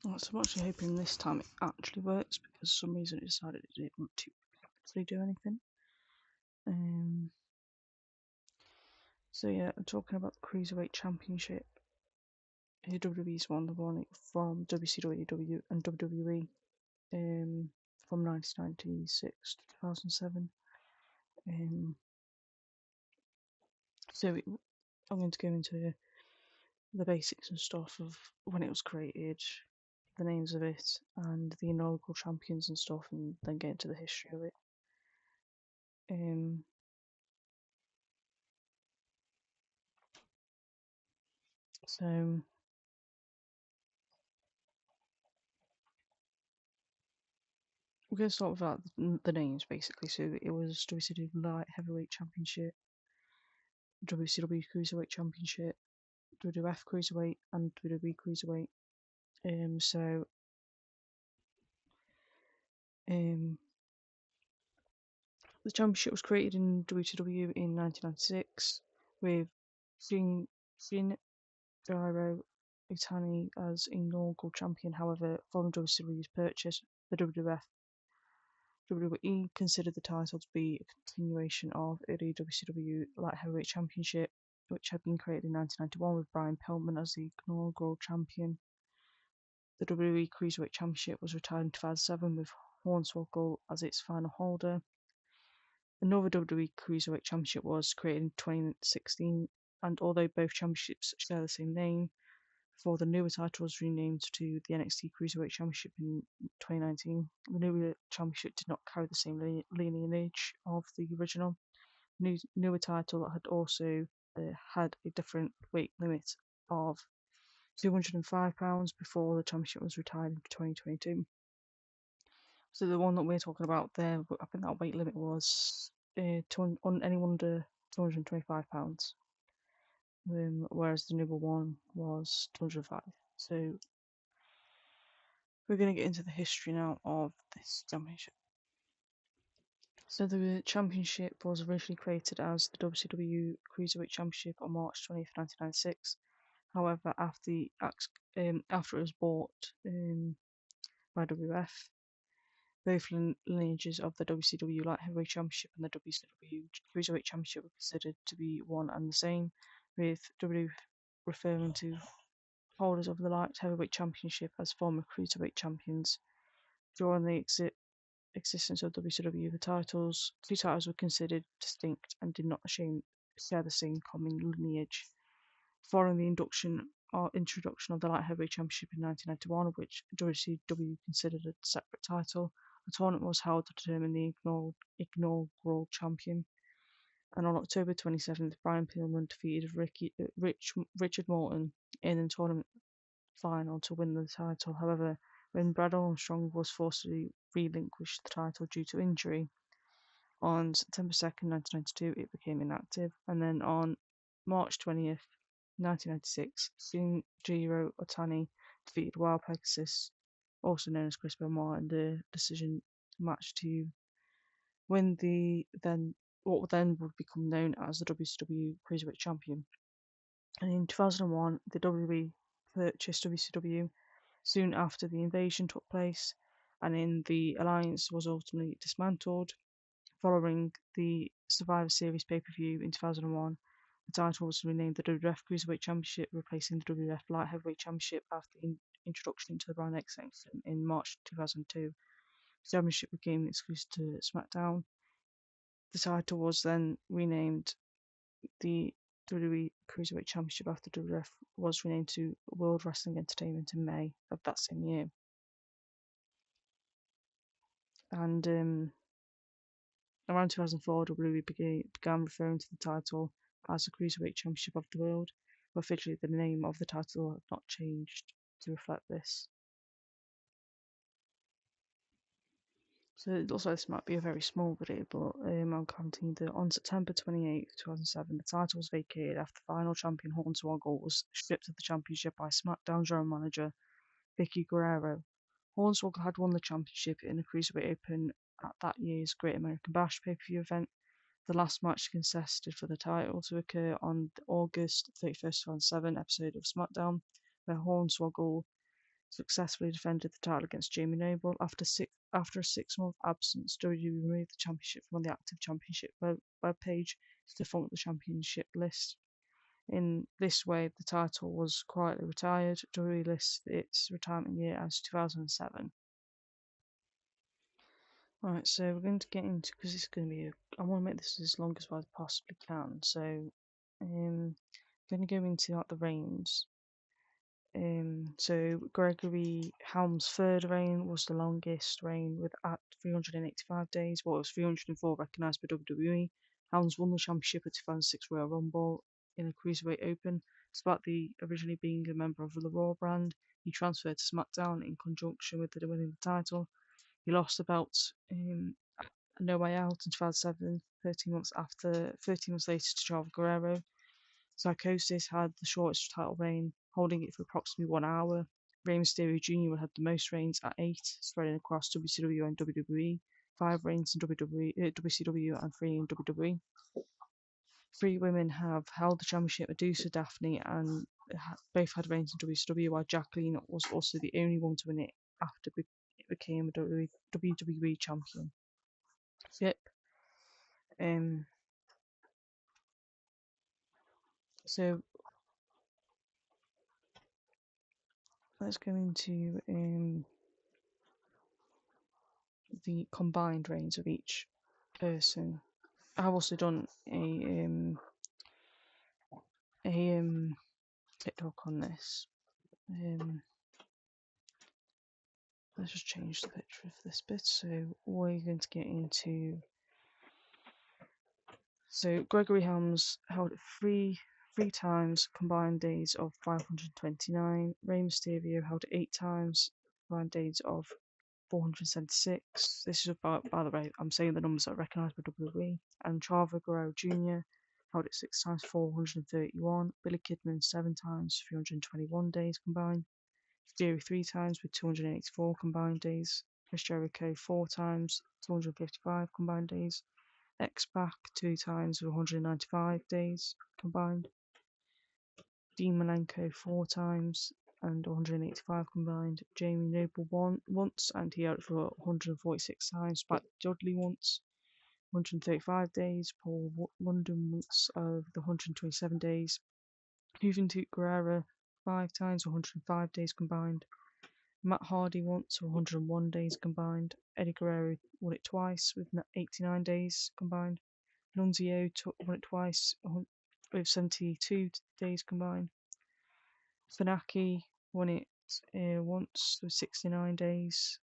So I'm actually hoping this time it actually works, because for some reason it decided it didn't want to actually do anything. So yeah, I'm talking about the Cruiserweight Championship. WWE's won it from WCW and WWE from 1996 to 2007. I'm going to go into the basics and stuff of when it was created, the names of it, and the inaugural champions and stuff, and then get into the history of it. So we're going to start with the names basically. So it was WCW Light Heavyweight Championship, WCW Cruiserweight Championship, WWF Cruiserweight, and WWE Cruiserweight. So the championship was created in WCW in 1996 with Shin Gyro Itani as inaugural champion. However, following WCW's purchase, the WWE considered the title to be a continuation of early WCW Light Heavyweight Championship, which had been created in 1991 with Brian Pillman as the inaugural champion. The WWE Cruiserweight Championship was retired in 2007 with Hornswoggle as its final holder. Another WWE Cruiserweight Championship was created in 2016, and although both championships share the same name, before the newer title was renamed to the NXT Cruiserweight Championship in 2019. The newer championship did not carry the same lineage of the original. Newer title had also had a different weight limit of £205 before the championship was retired in 2022. So the one that we're talking about there, I think that weight limit was anyone under £225. Whereas the newer one was 205. So we're going to get into the history now of this championship. So the championship was originally created as the WCW Cruiserweight Championship on March 20th, 1996. However, after it was bought by WWF, both lineages of the WCW Light Heavyweight Championship and the WCW Cruiserweight Championship were considered to be one and the same, with WWF referring to holders of the Light Heavyweight Championship as former Cruiserweight champions. During the existence of WCW, the two titles were considered distinct and did not share the same common lineage. Following the introduction of the Light Heavyweight Championship in 1991, which WCW considered a separate title, a tournament was held to determine the inaugural champion. And on October 27th, Brian Pillman defeated Richard Morton in the tournament final to win the title. However, when Brad Armstrong was forced to relinquish the title due to injury, on September 2nd, 1992, it became inactive. And then on March 20th, 1996, Shinjiro Otani defeated Wild Pegasus, also known as Chris Benoit, in the decision match to win what then would become known as the WCW Cruiserweight Champion. And in 2001, the WWE purchased WCW soon after the invasion took place, and the alliance was ultimately dismantled. Following the Survivor Series pay-per-view in 2001, the title was renamed the WWF Cruiserweight Championship, replacing the WWF Light Heavyweight Championship after the introduction into the Brand X section in March 2002. The championship became exclusive to SmackDown. The title was then renamed the WWE Cruiserweight Championship after WWF was renamed to World Wrestling Entertainment in May of that same year. And around 2004, WWE began referring to the title as the Cruiserweight Championship of the World, but officially the name of the title had not changed to reflect this. So it looks like this might be a very small video, but I'm counting that on September 28th, 2007, the title was vacated after final champion Hornswoggle was stripped of the championship by SmackDown general manager Vicky Guerrero. Hornswoggle had won the championship in the Cruiserweight Open at that year's Great American Bash pay-per-view event. The last match contested for the title to occur on the August 31st, 2007 episode of SmackDown, where Hornswoggle successfully defended the title against Jamie Noble. After a 6-month absence, WWE removed the championship from the active championship webpage to defunct the championship list. In this way, the title was quietly retired. WWE lists its retirement year as 2007. Right, so we're going to get into, because it's going to be, I want to make this as long as I possibly can. So, I'm going to go into like the reigns. So Gregory Helm's third reign was the longest reign, with at 385 days. Well, it was 304 recognised by WWE. Helms won the championship at 2006 Royal Rumble in a cruiserweight open. Despite originally being a member of the Raw brand, he transferred to SmackDown in conjunction with the winning the title. He lost the belt No Way Out in 2007, 13 months later to Chavo Guerrero. Psychosis had the shortest title reign, holding it for approximately 1 hour. Rey Mysterio Jr. had the most reigns at 8, spreading across WCW and WWE, 5 reigns in WCW and 3 in WWE. 3 women have held the championship: Medusa, Daphne, and both had reigns in WCW, while Jacqueline was also the only one to win it after it became a WWE champion. Yep. So let's go into the combined reigns of each person. I've also done a TikTok on this. Let's just change the picture of this bit. So we're going to get into. So Gregory Helms held it three times, combined days of 529. Rey Mysterio held it 8 times, combined days of 476. This is about, by the way, I'm saying the numbers that are recognised by WWE. And Chavo Guerrero Jr. held it 6 times, 431. Billy Kidman 7 times, 321 days combined. Fury 3 times with 284 combined days. Chris Jericho 4 times, 255 combined days. X-Pac 2 times with 195 days combined. Dean Malenko 4 times and 185 combined. Jamie Noble once, and he held it for 146 times. Spike Dudley once, 135 days. Paul London once of the 127 days. Juventud Guerrera 5 times, 105 days combined. Matt Hardy once, 101 days combined. Eddie Guerrero won it twice with 89 days combined. Nunzio won it twice with 72 days combined. Funaki won it once with 69 days.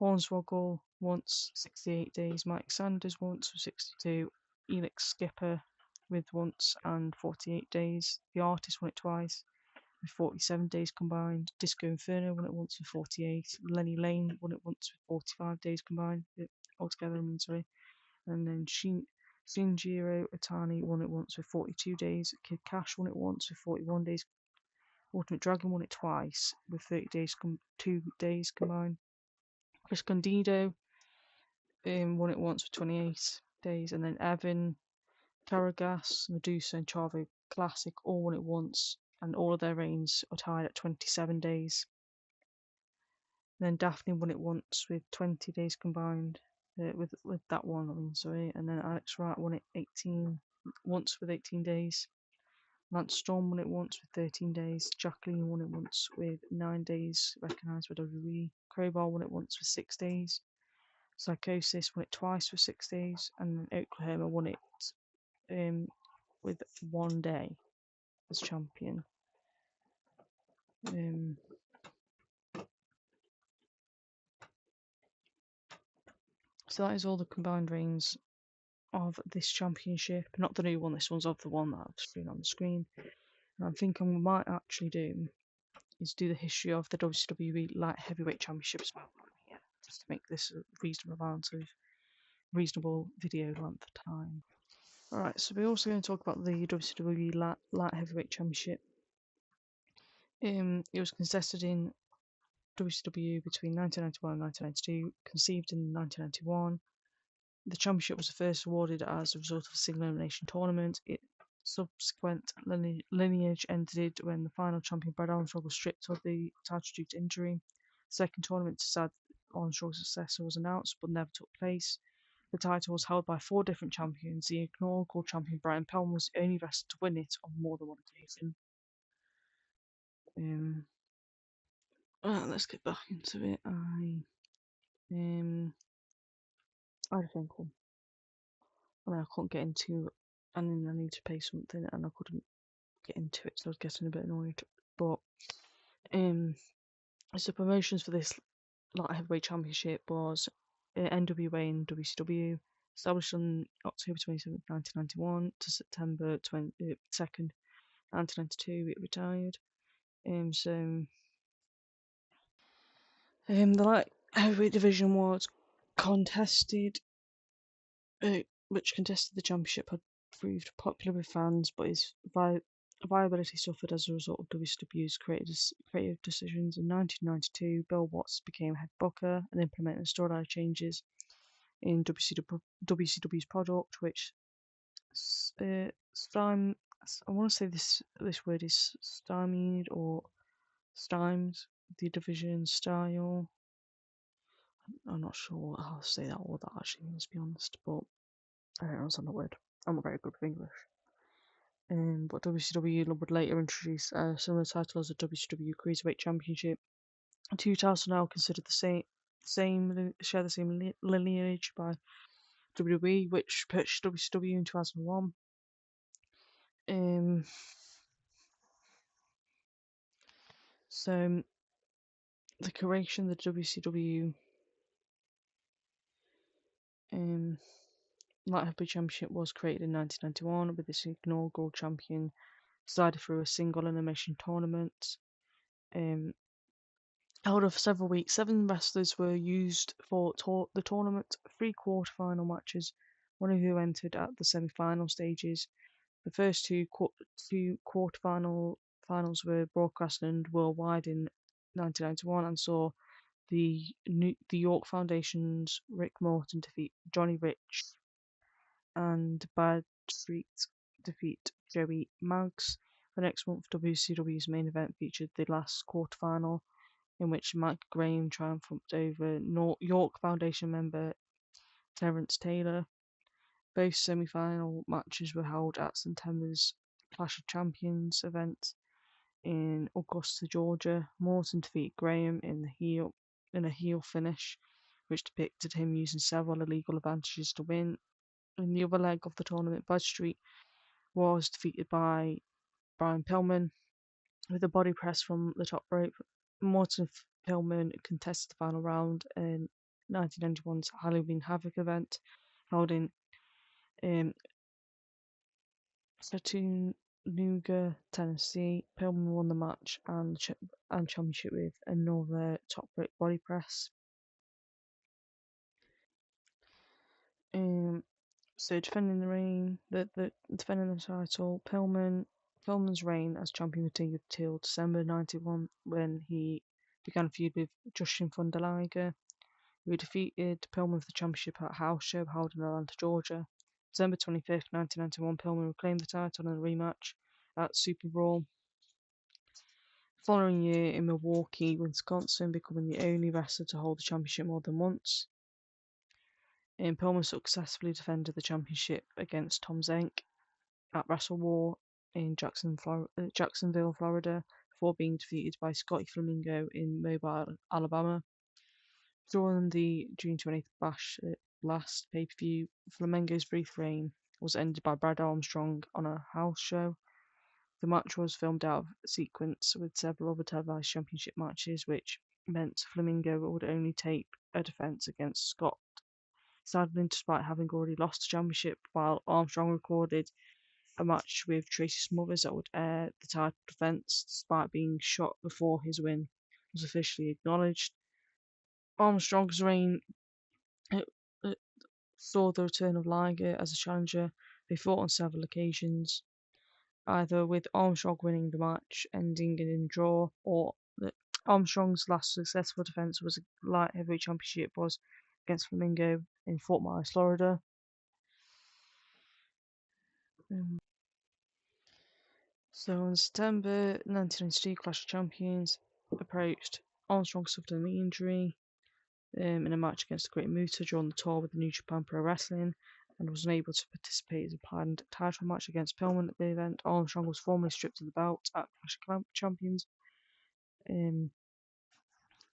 Hornswoggle once, 68 days. Mike Sanders once with 62. Elix Skipper with once and 48 days. The Artist won it twice with 47 days combined. Disco Inferno won it once with 48. Lenny Lane won it once with 45 days combined. Altogether, And then Shinjiro Itani won it once with 42 days. Kid Cash won it once with 41 days. Ultimate Dragon won it twice with 30 days, 2 days combined. Chris Candido won it once with 28 days, and then Evan, Karagas, Medusa, and Chavo Classic all won it once, and all of their reigns are tied at 27 days. And then Daphne won it once with 20 days combined. With that one, and then Alex Wright won it once with 18 days. Lance Storm won it once with 13 days. Jacqueline won it once with 9 days, recognised by WWE. Crowbar won it once with 6 days. Psychosis won it twice with 6 days, and then Oklahoma won it with 1 day as champion. So that is all the combined reigns of this championship. Not the new one, this one's of the one that I've seen on the screen. And I'm thinking we might actually do the history of the WWE light heavyweight championship as well. Yeah, just to make this a reasonable video length of time. Alright, so we're also going to talk about the WWE light heavyweight championship. It was contested in WCW between 1991 and 1992, conceived in 1991. The championship was first awarded as a result of a single elimination tournament. subsequent lineage ended when the final champion Brad Armstrong was stripped of the title due to injury. The second tournament to decide Armstrong's successor was announced but never took place. The title was held by 4 different champions. The inaugural champion Brian Pillman was the only wrestler to win it on more than one occasion. Let's get back into it. I had a phone call. I couldn't get into, and I need to pay something, and I couldn't get into it, so I was getting a bit annoyed. But so promotions for this light heavyweight championship was NWA and WCW, established on October 27th, 1991 to September 2nd, 1992. It retired. The light heavyweight division was contested, which contested the championship had proved popular with fans, but its viability suffered as a result of WCW's creative decisions. In 1992, Bill Watts became head booker and implemented storyline changes in WCW's product, which I want to say this word is stymied or stymes the division style. I'm not sure how to say that or that actually means, to be honest, but I don't understand the word. I'm not very good with English. But WCW would later introduce a similar title as the WCW Cruiserweight Championship. The two titles are now considered share the same lineage by WWE, which purchased WCW in 2001. So the creation of the WCW Light Heavyweight Championship was created in 1991 with its inaugural champion decided through a single elimination tournament. Held over several weeks, 7 wrestlers were used for the tournament, 3 quarterfinal matches, one of who entered at the semi-final stages. The first two quarterfinals were broadcasted worldwide in 1991 and saw the York Foundation's Rick Morton defeat Johnny Rich and Bad Street defeat Joey Maggs. The next month, WCW's main event featured the last quarterfinal, in which Mike Graham triumphed over York Foundation member Terence Taylor. Both semi-final matches were held at September's Clash of Champions event in Augusta, Georgia. Morton defeated Graham in a heel finish, which depicted him using several illegal advantages to win. In the other leg of the tournament, Bud Street was defeated by Brian Pillman with a body press from the top rope. Morton Pillman contested the final round in 1991's Halloween Havoc event held in Chattanooga, Tennessee. Pillman won the match and championship with another top rope body press. So defending the title, Pillman's reign as champion continued till December 91 when he began a feud with Jushin Thunder Liger, who defeated Pillman for the championship at a house show held in Atlanta, Georgia. December 25th, 1991, Pillman reclaimed the title in a rematch at Super Brawl. The following year in Milwaukee, Wisconsin, becoming the only wrestler to hold the championship more than once. Pillman successfully defended the championship against Tom Zenk at Wrestle War in Jacksonville, Florida, before being defeated by Scotty Flamingo in Mobile, Alabama. During the June 20th Blast pay-per-view, Flamingo's brief reign was ended by Brad Armstrong on a house show. The match was filmed out of sequence with several other televised championship matches, which meant Flamingo would only take a defense against Scott, sadly despite having already lost the championship, while Armstrong recorded a match with Tracy Smothers that would air the title defense despite being shot before his win was officially acknowledged. Armstrong's reign saw the return of Liger as a challenger. They fought on several occasions, either with Armstrong winning the match, ending in a draw, or Armstrong's last successful defense was a light heavyweight championship was against Flamingo in Fort Myers, Florida. So in September 1992, Clash of Champions approached. Armstrong suffered a knee injury in a match against the Great Muta during the tour with the New Japan Pro Wrestling and was unable to participate in a planned title match against Pillman at the event. Armstrong was formally stripped of the belt at Clash of Champions,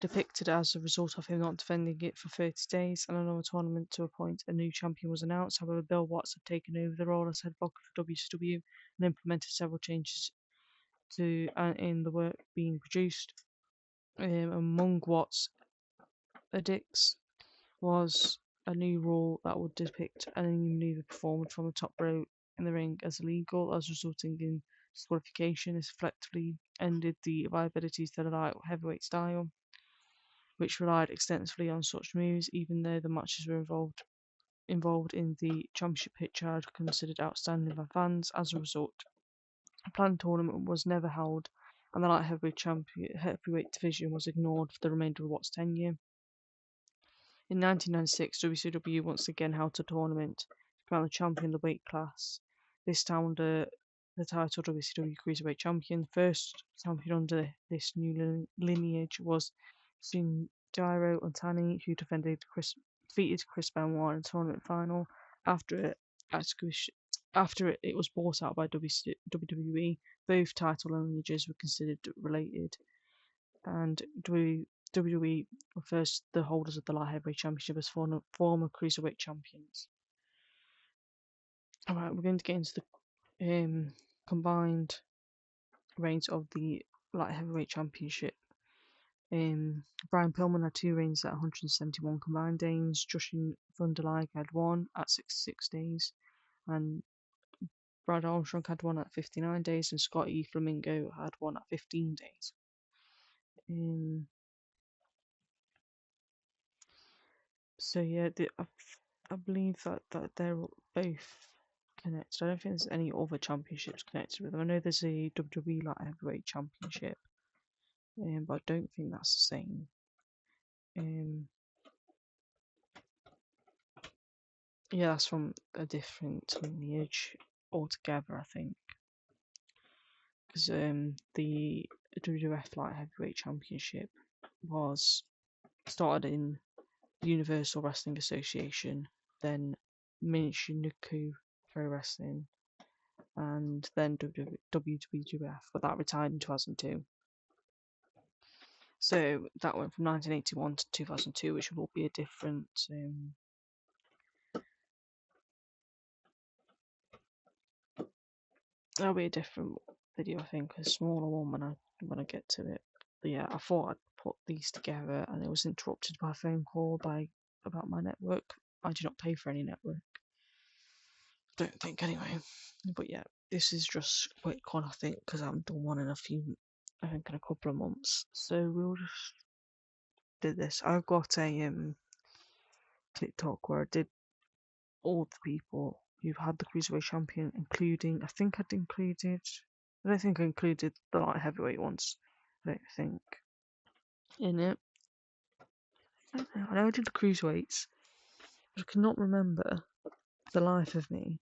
depicted as a result of him not defending it for 30 days, and another tournament to appoint a new champion was announced. However, Bill Watts had taken over the role as head booker for WCW and implemented several changes to in the work being produced. Among Watts' edicts was a new rule that would depict any maneuver performed from the top rope in the ring as illegal, as resulting in disqualification. This effectively ended the viability to the light heavyweight style, which relied extensively on such moves, even though the matches were involved in the championship pitch are considered outstanding by fans. As a result, a planned tournament was never held, and the light heavyweight division was ignored for the remainder of Watt's tenure. In 1996, WCW once again held a tournament to crown the champion of the weight class, this time under the title WCW Cruiserweight Champion. The first champion under this new lineage was Shinjiro Otani, who defeated Chris Benoit in the tournament final. After it was bought out by WWE, both title lineages were considered related, and WWE refers to the holders of the light heavyweight championship as former cruiserweight champions. Alright, we're going to get into the combined reigns of the light heavyweight championship. Brian Pillman had 2 reigns at 171 combined days. Jushin Thunder Liger had 1 at 66 days, and Brad Armstrong had 1 at 59 days, and Scotty Flamingo had 1 at 15 days. So yeah, I believe that they're both connected. I don't think there's any other championships connected with them. I know there's a WWE Light Heavyweight Championship, but I don't think that's the same. Yeah, that's from a different lineage altogether, I think. Because the WWF Light Heavyweight Championship was started in the Universal Wrestling Association, then Michinoku Pro Wrestling, and then WWF, but that retired in 2002. So that went from 1981 to 2002, which will be a different that'll be a different video, I think, a smaller one when I get to it. But yeah, I thought I'd put these together, and it was interrupted by a phone call about my network. I do not pay for any network. Don't think anyway. But yeah, this is just a quick one, I think, because I haven't done one in in a couple of months. So we'll just do this. I've got a TikTok where I did all the people who've had the Cruiserweight Champion, including, I don't think I included the light heavyweight ones. I don't think in it. I know I did the Cruiserweights, but I cannot remember the life of me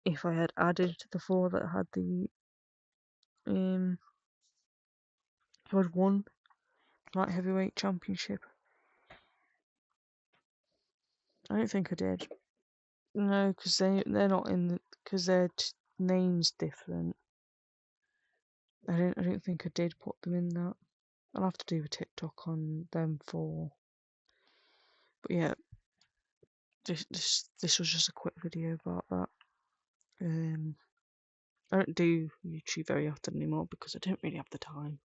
if I had added the 4 that had the who had won light heavyweight championship. I don't think I did. No, because they're not in the, because their name's different. I don't think I did put them in that. I'll have to do a TikTok on them for. But yeah, this was just a quick video about that. I don't do YouTube very often anymore because I don't really have the time.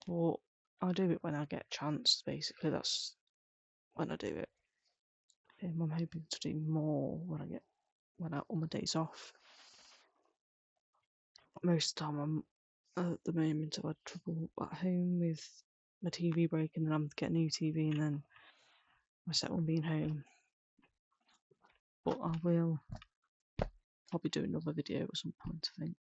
But I do it when I get a chance. Basically, that's when I do it. I'm hoping to do more when I on my days off. Most of the time, at the moment, I've had trouble at home with my TV breaking, and I'm getting a new TV, and then my set one being home. But I will probably do another video at some point, I think.